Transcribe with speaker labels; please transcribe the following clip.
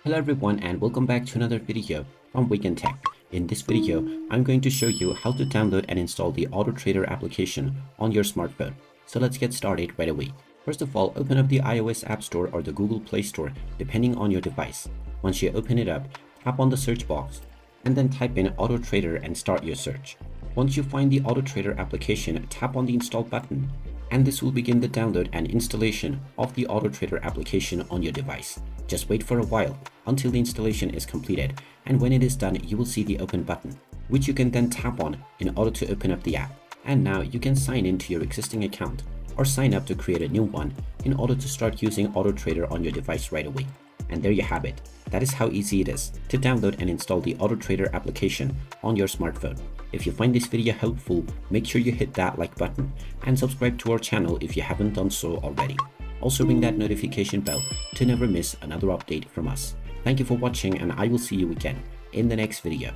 Speaker 1: Hello everyone and welcome back to another video from Wake&Tech. In this video, I'm going to show you how to download and install the Autotrader application on your smartphone. So let's get started right away. First of all, open up the iOS App Store or the Google Play Store depending on your device. Once you open it up, tap on the search box and then type in Autotrader and start your search. Once you find the Autotrader application, tap on the install button and this will begin the download and installation of the Autotrader application on your device. Just wait for a while until the installation is completed, and when it is done, you will see the open button, which you can then tap on in order to open up the app. And now you can sign into your existing account or sign up to create a new one in order to start using Autotrader on your device right away. And there you have it. That is how easy it is to download and install the Autotrader application on your smartphone. If you find this video helpful, make sure you hit that like button and subscribe to our channel if you haven't done so already. Also ring that notification bell to never miss another update from us. Thank you for watching and I will see you again in the next video.